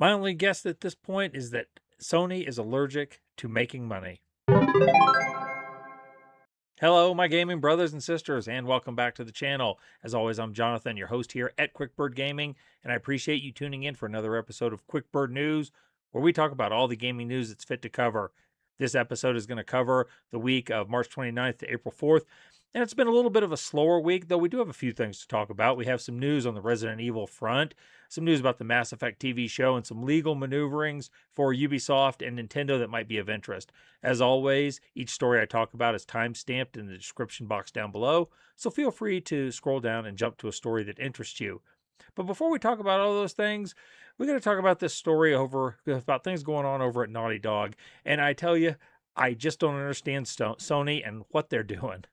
My only guess at this point is that Sony is allergic to making money. Hello, my gaming brothers and sisters, and welcome back to the channel. As always, I'm Jonathan, your host here at QuickBird Gaming, and I appreciate you tuning in for another episode of QuickBird News, where we talk about all the gaming news that's fit to cover. This episode is going to cover the week of March 29th to April 4th, and it's been a little bit of a slower week, though we do have a few things to talk about. We have some news on the Resident Evil front, some news about the Mass Effect TV show, and some legal maneuverings for Ubisoft and Nintendo that might be of interest. As always, each story I talk about is time-stamped in the description box down below, so feel free to scroll down and jump to a story that interests you. But before we talk about all those things, we're going to talk about this story about things going on over at Naughty Dog. And I tell you, I just don't understand Sony and what they're doing.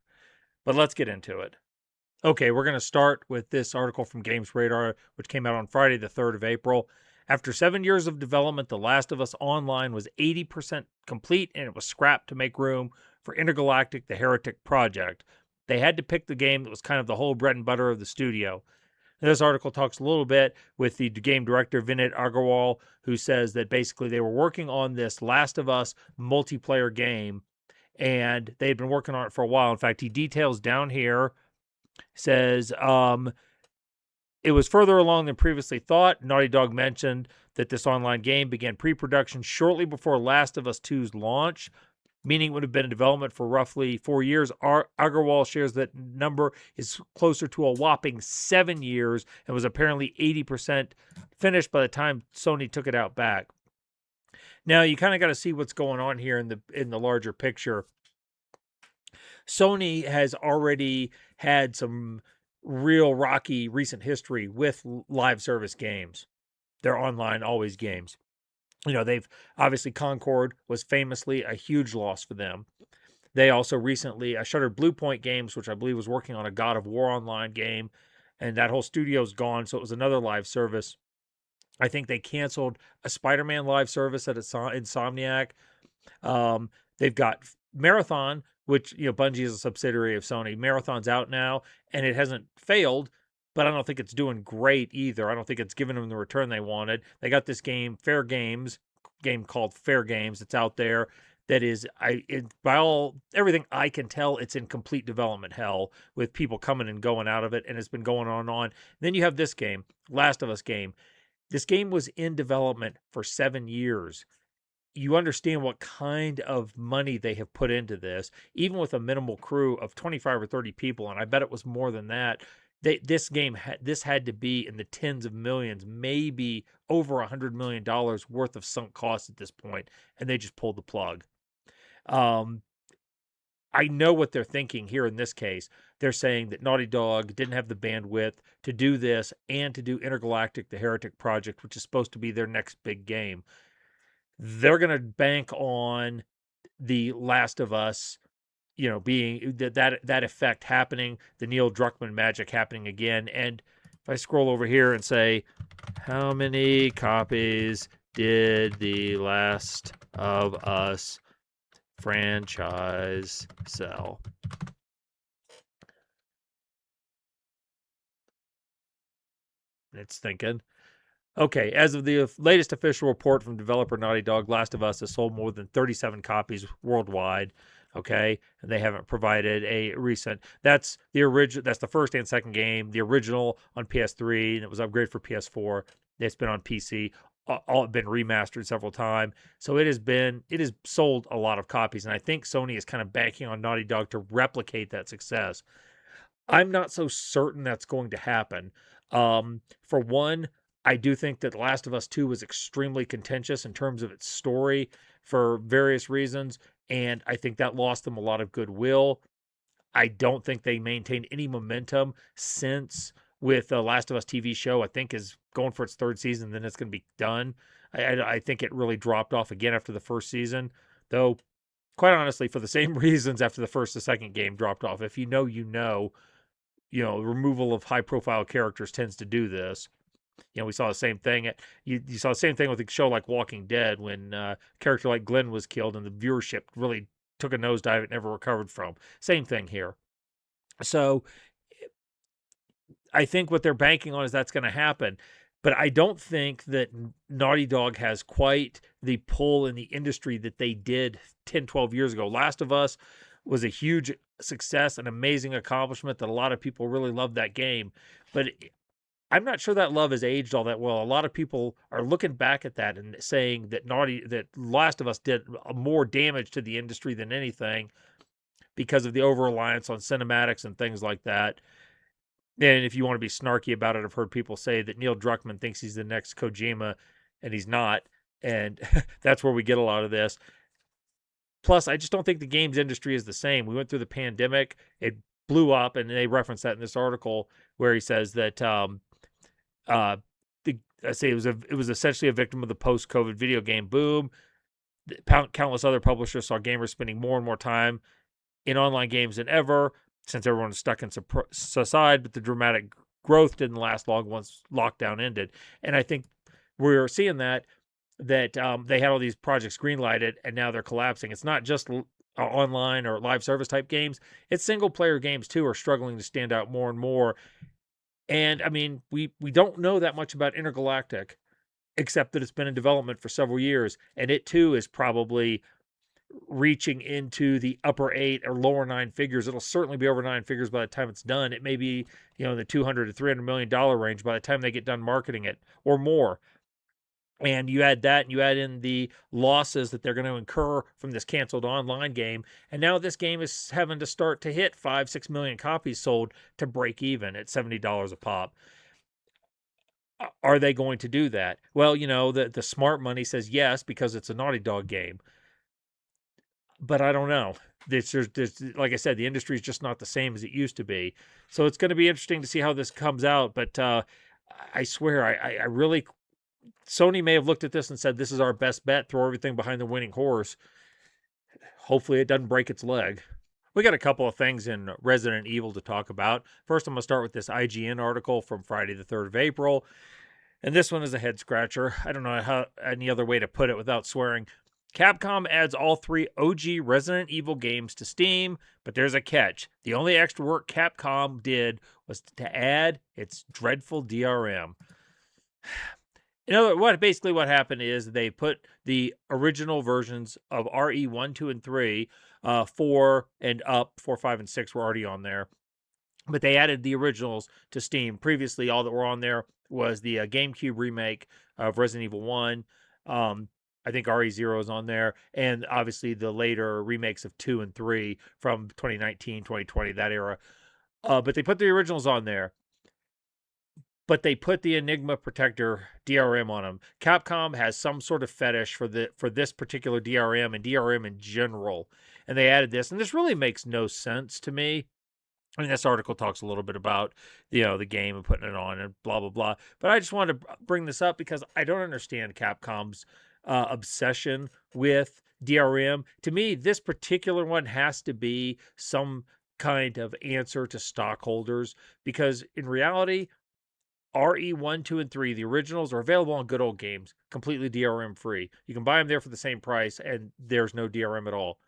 But let's get into it. Okay, we're going to start with this article from Games Radar, which came out on Friday, the 3rd of April. After 7 years of development, The Last of Us Online was 80% complete, and it was scrapped to make room for Intergalactic: The Heretic Project. They had to pick the game that was kind of the whole bread and butter of the studio. This article talks a little bit with the game director, Vinit Agarwal, who says that basically they were working on this Last of Us multiplayer game, and they had been working on it for a while. In fact, he details down here, says, it was further along than previously thought. Naughty Dog mentioned that this online game began pre-production shortly before Last of Us 2's launch, meaning it would have been in development for roughly 4 years. Agarwal shares that number is closer to a whopping 7 years and was apparently 80% finished by the time Sony took it out back. Now, you kind of got to see what's going on here in the larger picture. Sony has already had some real rocky recent history with live service games. They're online always games. You know, they've obviously Concord was famously a huge loss for them. They also recently shuttered Bluepoint Games, which I believe was working on a God of War online game, and that whole studio's gone, so it was another live service. I think they canceled a Spider-Man live service at Insomniac. They've got Marathon, which, you know, Bungie is a subsidiary of Sony. Marathon's out now, and it hasn't failed, but I don't think it's doing great either. I don't think it's given them the return they wanted. They got this game, game called Fair Games. It's out there. That is, everything I can tell, it's in complete development hell with people coming and going out of it, and it's been going on and on. Then you have this game, Last of Us game. This game was in development for 7 years. You understand what kind of money they have put into this, even with a minimal crew of 25 or 30 people, and I bet it was more than that. This had to be in the tens of millions, maybe over $100 million worth of sunk costs at this point, and they just pulled the plug. I know what they're thinking here in this case. They're saying that Naughty Dog didn't have the bandwidth to do this and to do Intergalactic: The Heretic Project, which is supposed to be their next big game. They're going to bank on The Last of Us, you know, being that effect happening, the Neil Druckmann magic happening again. And if I scroll over here and say, how many copies did The Last of Us franchise sell? It's thinking. Okay, as of the latest official report from developer Naughty Dog, Last of Us has sold more than 37 copies worldwide. Okay, and they haven't provided a recent. That's the original. That's the first and second game. The original on PS3, and it was upgraded for PS4. It's been on PC. All been remastered several times. So it has sold a lot of copies, and I think Sony is kind of banking on Naughty Dog to replicate that success. I'm not so certain that's going to happen. For one, I do think that The Last of Us 2 was extremely contentious in terms of its story for various reasons, and I think that lost them a lot of goodwill. I don't think they maintained any momentum since with the Last of Us TV show. I think is going for its third season, then it's going to be done. I think it really dropped off again after the first season, though. Quite honestly, for the same reasons after the first and second game dropped off. If you know, you know. You know, removal of high-profile characters tends to do this. You know, we saw the same thing. You saw the same thing with a show like Walking Dead when a character like Glenn was killed and the viewership really took a nosedive it never recovered from. Same thing here. So I think what they're banking on is that's going to happen. But I don't think that Naughty Dog has quite the pull in the industry that they did 10, 12 years ago. Last of Us was a huge success, an amazing accomplishment that a lot of people really loved that game. But I'm not sure that love has aged all that well. A lot of people are looking back at that and saying that Last of Us did more damage to the industry than anything because of the over reliance on cinematics and things like that. And if you want to be snarky about it, I've heard people say that Neil Druckmann thinks he's the next Kojima, and he's not. And that's where we get a lot of this. Plus, I just don't think the games industry is the same. We went through the pandemic, it blew up, and they reference that in this article where he says that uh, I say it was essentially a victim of the post-COVID video game boom. Countless other publishers saw gamers spending more and more time in online games than ever since everyone was stuck inside, but the dramatic growth didn't last long once lockdown ended. And I think we're seeing that they had all these projects greenlighted and now they're collapsing. It's not just online or live service type games. It's single player games too are struggling to stand out more and more. And I mean, we don't know that much about Intergalactic except that it's been in development for several years, and it too is probably reaching into the upper 8 or lower 9 figures. It'll certainly be over 9 figures by the time it's done. It may be, the 200 to 300 million dollar range by the time they get done marketing it or more. And you add that and you add in the losses that they're going to incur from this canceled online game, and now this game is having to start to hit 5-6 million copies sold to break even at $70 a pop. Are they going to do that? Well, the smart money says yes because it's a Naughty Dog game, but I don't know. There's like I said, the industry is just not the same as it used to be. So it's going to be interesting to see how this comes out. But I swear, I really, Sony may have looked at this and said, this is our best bet. Throw everything behind the winning horse. Hopefully it doesn't break its leg. We got a couple of things in Resident Evil to talk about. First, I'm going to start with this IGN article from Friday the 3rd of April. And this one is a head scratcher. I don't know how any other way to put it without swearing. Capcom adds all 3 OG Resident Evil games to Steam, but there's a catch. The only extra work Capcom did was to add its dreadful DRM. What happened is they put the original versions of RE1, 2, and 3, 4 and up, 4, 5, and 6 were already on there. But they added the originals to Steam. Previously, all that were on there was the GameCube remake of Resident Evil 1. I think RE0 is on there. And obviously the later remakes of 2 and 3 from 2019, 2020, that era. But they put the originals on there. But they put the Enigma Protector DRM on them. Capcom has some sort of fetish for this particular DRM and DRM in general. And they added this. And this really makes no sense to me. I mean, this article talks a little bit about, the game and putting it on and blah, blah, blah. But I just wanted to bring this up because I don't understand Capcom's obsession with DRM. To me, this particular one has to be some kind of answer to stockholders because in reality, RE1, 2, and 3, the originals are available on Good Old Games, completely DRM free. You can buy them there for the same price and there's no DRM at all.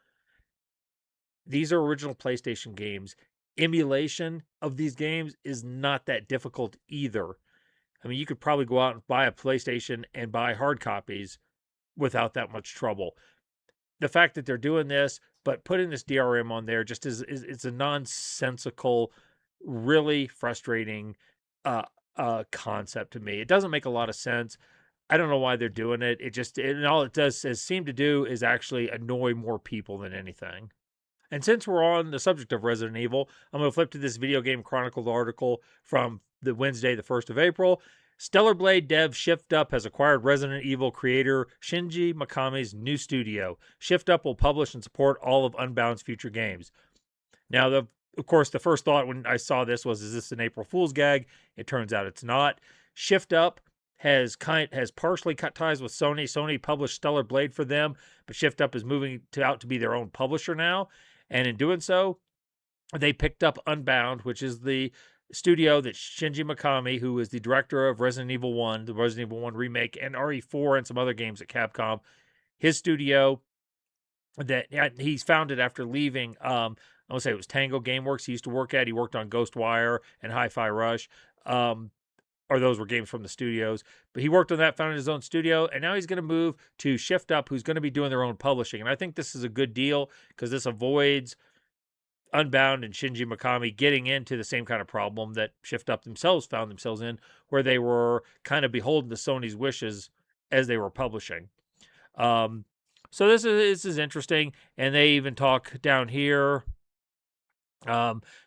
These are original PlayStation games. Emulation of these games is not that difficult either. I mean, you could probably go out and buy a PlayStation and buy hard copies without that much trouble. The fact that they're doing this, but putting this DRM on there just is it's a nonsensical, really frustrating concept to me. It doesn't make a lot of sense. I don't know why they're doing it. And all it does is seem to do is actually annoy more people than anything. And since we're on the subject of Resident Evil, I'm going to flip to this Video Game Chronicle article from the Wednesday, the 1st of April. Stellar Blade dev Shift Up has acquired Resident Evil creator Shinji Mikami's new studio. Shift Up will publish and support all of Unbound's future games. Now, of course, the first thought when I saw this was, is this an April Fool's gag? It turns out it's not. Shift Up has partially cut ties with Sony. Sony published Stellar Blade for them, but Shift Up is moving out to be their own publisher now. And in doing so, they picked up Unbound, which is the studio that Shinji Mikami, who is the director of Resident Evil 1, the Resident Evil 1 remake, and RE4 and some other games at Capcom, his studio that he's founded after leaving, I want to say it was Tango Gameworks he used to work at. He worked on Ghostwire and Hi-Fi Rush. or those were games from the studios. But he worked on that, founded his own studio, and now he's going to move to Shift Up, who's going to be doing their own publishing. And I think this is a good deal because this avoids Unbound and Shinji Mikami getting into the same kind of problem that Shift Up themselves found themselves in, where they were kind of beholden to Sony's wishes as they were publishing. So this is interesting, and they even talk down here.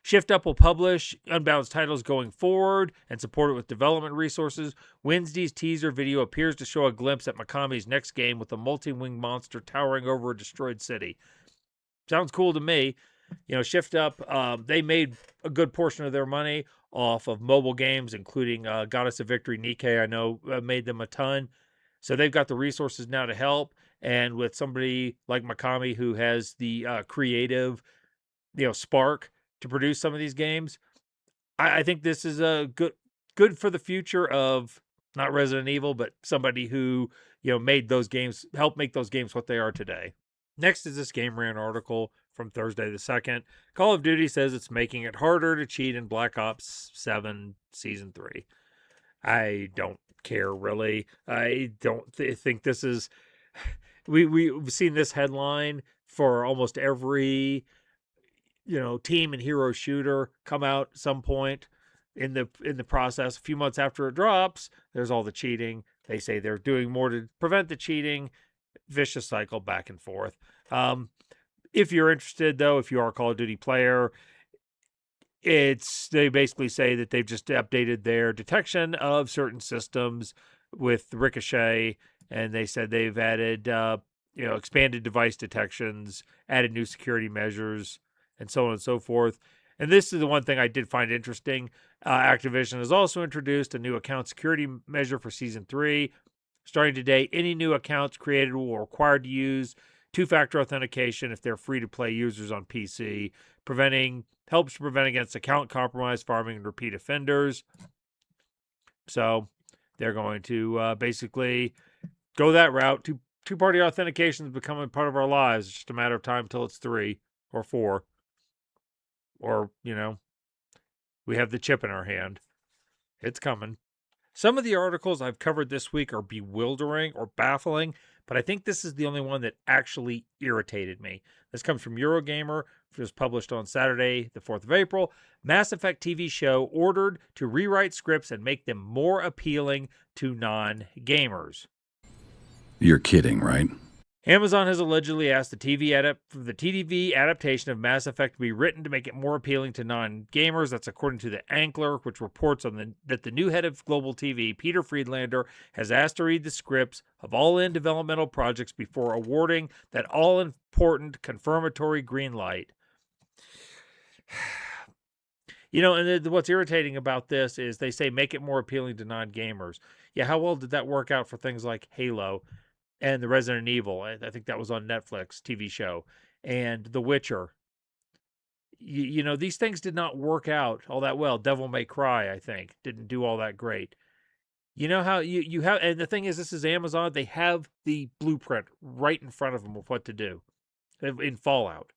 Shift Up will publish Unbound's titles going forward and support it with development resources. Wednesday's teaser video appears to show a glimpse at Mikami's next game with a multi-winged monster towering over a destroyed city. Sounds cool to me. Shift Up, they made a good portion of their money off of mobile games, including Goddess of Victory, Nikkei, I know made them a ton. So they've got the resources now to help. And with somebody like Mikami who has the creative, spark to produce some of these games, I think this is a good for the future of not Resident Evil, but somebody who, made those games, helped make those games what they are today. Next is this Game Rant article from Thursday the 2nd. Call of Duty says it's making it harder to cheat in Black Ops 7 Season 3. I don't care, really. I don't think this is... We've seen this headline for almost every, team and hero shooter come out at some point in the process. A few months after it drops, there's all the cheating. They say they're doing more to prevent the cheating. Vicious cycle back and forth. If you're interested, though, if you are a Call of Duty player, they basically say that they've just updated their detection of certain systems with Ricochet, and they said they've added expanded device detections, added new security measures, and so on and so forth. And this is the one thing I did find interesting. Activision has also introduced a new account security measure for Season 3. Starting today, any new accounts created will be required to use two-factor authentication if they're free-to-play users on PC, helps prevent against account compromise, farming, and repeat offenders. So they're going to basically go that route. Two-party authentication is becoming part of our lives. It's just a matter of time until it's 3 or 4. Or, we have the chip in our hand. It's coming. Some of the articles I've covered this week are bewildering or baffling, but I think this is the only one that actually irritated me. This comes from Eurogamer. It was published on Saturday, the 4th of April. Mass Effect TV show ordered to rewrite scripts and make them more appealing to non-gamers. You're kidding, right? Amazon has allegedly asked the TV adaptation of Mass Effect to be written to make it more appealing to non-gamers. That's according to the Ankler, which reports that the new head of Global TV, Peter Friedlander, has asked to read the scripts of all in developmental projects before awarding that all-important confirmatory green light. And what's irritating about this is they say make it more appealing to non-gamers. Yeah, how well did that work out for things like Halo and the Resident Evil? I think that was on Netflix TV show, and The Witcher. These things did not work out all that well. Devil May Cry, I think, didn't do all that great. You know how you have, and the thing is, this is Amazon. They have the blueprint right in front of them of what to do in Fallout.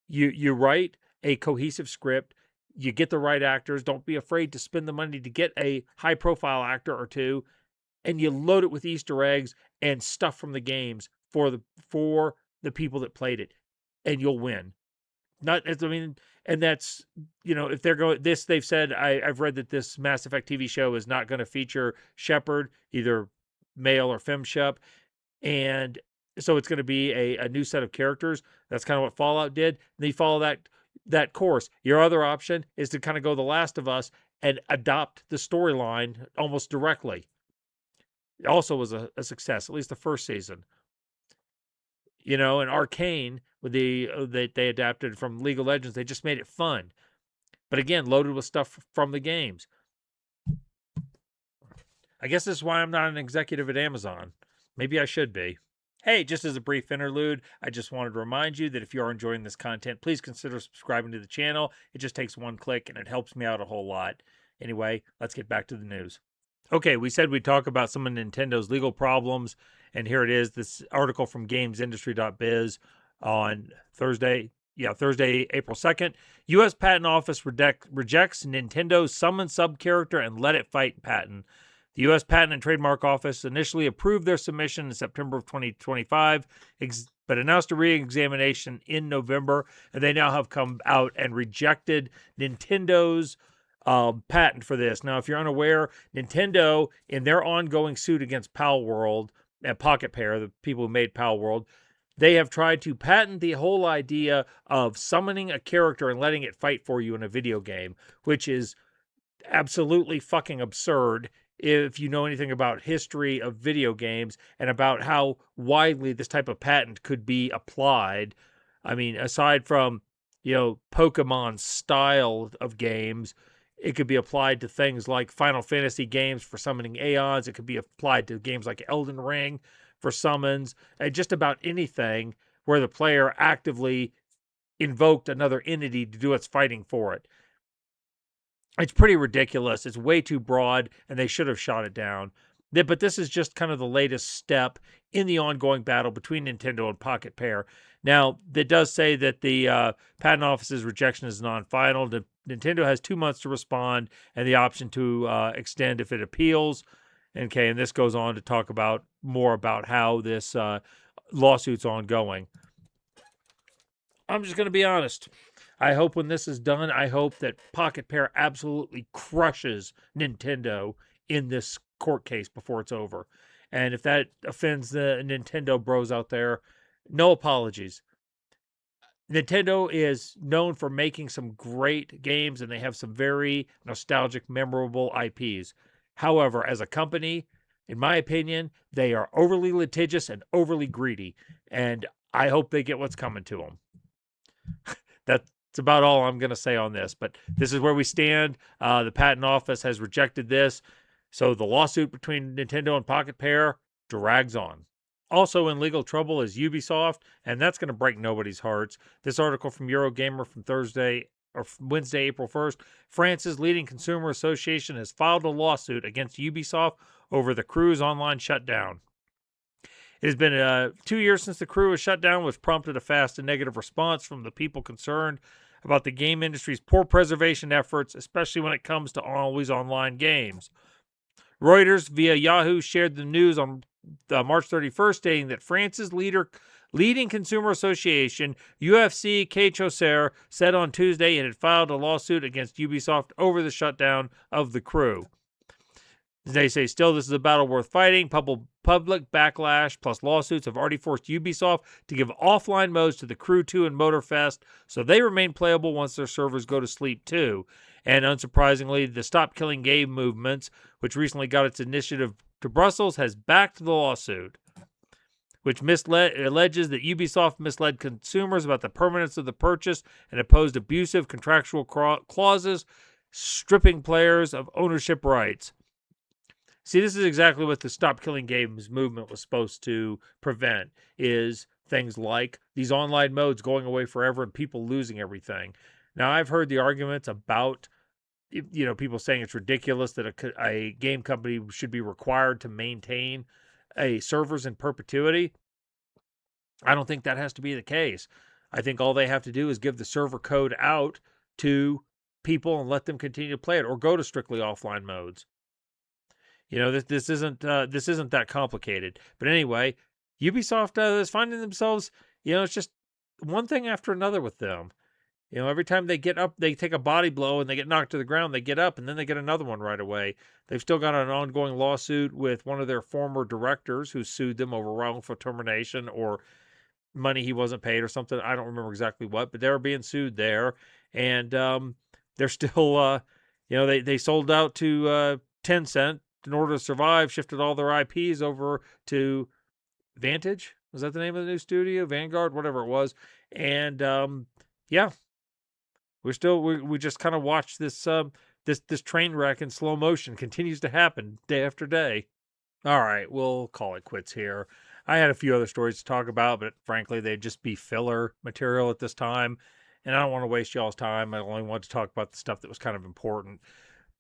You write a cohesive script. You get the right actors. Don't be afraid to spend the money to get a high-profile actor or two, and you load it with Easter eggs and stuff from the games for the people that played it, and you'll win. And that's, if they're going this, they've said, I've read that this Mass Effect TV show is not going to feature Shepard, either male or femshep, and so it's going to be a new set of characters. That's kind of what Fallout did. And they follow that course. Your other option is to kind of go The Last of Us and adopt the storyline almost directly. It also was a success, at least the first season. And Arcane, with they adapted from League of Legends, they just made it fun. But again, loaded with stuff from the games. I guess this is why I'm not an executive at Amazon. Maybe I should be. Hey, just as a brief interlude, I just wanted to remind you that if you are enjoying this content, please consider subscribing to the channel. It just takes one click and it helps me out a whole lot. Anyway, let's get back to the news. Okay, we said we'd talk about some of Nintendo's legal problems, and here it is, this article from gamesindustry.biz on Thursday, Thursday, April 2nd. U.S. Patent Office rejects Nintendo's summon sub-character and let it fight patent. The U.S. Patent and Trademark Office initially approved their submission in September of 2025, but announced a re-examination in November, and they now have come out and rejected Nintendo's patent for this. Now, if you're unaware, Nintendo, in their ongoing suit against Palworld and Pocket Pair, the people who made Palworld, they have tried to patent the whole idea of summoning a character and letting it fight for you in a video game, which is absolutely fucking absurd if you know anything about history of video games and about how widely this type of patent could be applied. I mean, aside from, Pokemon style of games, it could be applied to things like Final Fantasy games for summoning Aeons. It could be applied to games like Elden Ring for summons, and just about anything where the player actively invoked another entity to do its fighting for it. It's pretty ridiculous. It's way too broad, and they should have shot it down. But this is just kind of the latest step in the ongoing battle between Nintendo and Pocket Pair. Now, it does say that the Patent Office's rejection is non-final. Nintendo has 2 months to respond and the option to extend if it appeals. Okay, and this goes on to talk about more about how this lawsuit's ongoing. I'm just going to be honest. I hope when this is done, I hope that Pocket Pair absolutely crushes Nintendo in this court case before it's over. And if that offends the Nintendo bros out there, no apologies. Nintendo is known for making some great games, and they have some very nostalgic, memorable IPs. However, as a company, in my opinion, they are overly litigious and overly greedy. And I hope they get what's coming to them. That's about all I'm going to say on this, but this is where we stand. The Patent Office has rejected this, so the lawsuit between Nintendo and Pocket Pair drags on. Also in legal trouble is Ubisoft, and that's going to break nobody's hearts. This article from Eurogamer from Wednesday, April 1st. France's leading consumer association has filed a lawsuit against Ubisoft over the Crew's online shutdown. It has been 2 years since the Crew was shut down, which prompted a fast and negative response from the people concerned about the game industry's poor preservation efforts, especially when it comes to always online games. Reuters, via Yahoo, shared the news on March 31st, stating that France's leading consumer association, UFC Quai said on Tuesday it had filed a lawsuit against Ubisoft over the shutdown of the Crew. They say, still, this is a battle worth fighting. Public backlash plus lawsuits have already forced Ubisoft to give offline modes to the Crew 2 and Motorfest, so they remain playable once their servers go to sleep too. And unsurprisingly, the Stop Killing Game movement, which recently got its initiative to Brussels, has backed the lawsuit, which alleges that Ubisoft misled consumers about the permanence of the purchase and imposed abusive contractual clauses, stripping players of ownership rights. See, this is exactly what the Stop Killing Games movement was supposed to prevent, is things like these online modes going away forever and people losing everything. Now, I've heard the arguments about, people saying it's ridiculous that a game company should be required to maintain a servers in perpetuity. I don't think that has to be the case. I think all they have to do is give the server code out to people and let them continue to play it, or go to strictly offline modes. This isn't that complicated. But anyway, Ubisoft is finding themselves, it's just one thing after another with them. Every time they get up, they take a body blow and they get knocked to the ground, they get up and then they get another one right away. They've still got an ongoing lawsuit with one of their former directors who sued them over wrongful termination or money he wasn't paid or something. I don't remember exactly what, but they were being sued there. And they're still, they sold out to Tencent in order to survive, shifted all their IPs over to Vantage. Was that the name of the new studio? Vanguard, whatever it was. And we just kind of watch this this train wreck in slow motion continues to happen day after day. All right, we'll call it quits here. I had a few other stories to talk about, but frankly, they'd just be filler material at this time. And I don't want to waste y'all's time. I only want to talk about the stuff that was kind of important.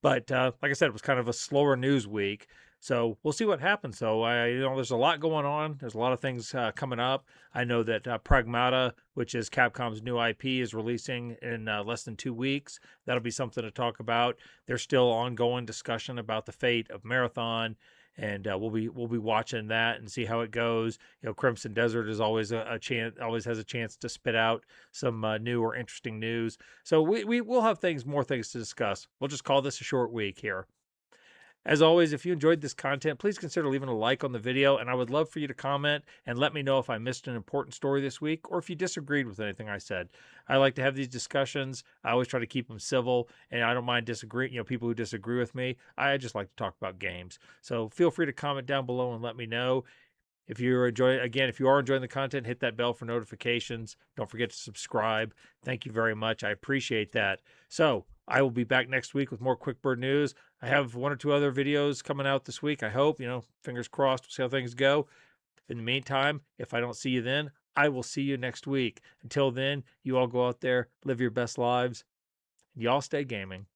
But like I said, it was kind of a slower news week. So we'll see what happens. So there's a lot going on. There's a lot of things coming up. I know that Pragmata, which is Capcom's new IP, is releasing in less than 2 weeks. That'll be something to talk about. There's still ongoing discussion about the fate of Marathon, and we'll be watching that and see how it goes. Crimson Desert is always a chance, always has a chance to spit out some new or interesting news. So we'll have more things to discuss. We'll just call this a short week here. As always, if you enjoyed this content, please consider leaving a like on the video, and I would love for you to comment and let me know if I missed an important story this week or if you disagreed with anything I said. I like to have these discussions. I always try to keep them civil, and I don't mind disagreeing, people who disagree with me. I just like to talk about games. So feel free to comment down below and let me know. If you are enjoying the content, hit that bell for notifications. Don't forget to subscribe. Thank you very much. I appreciate that. So I will be back next week with more Quick Bird news. I have one or two other videos coming out this week. I hope, fingers crossed. We'll see how things go. In the meantime, if I don't see you then, I will see you next week. Until then, you all go out there, live your best lives. Y'all stay gaming.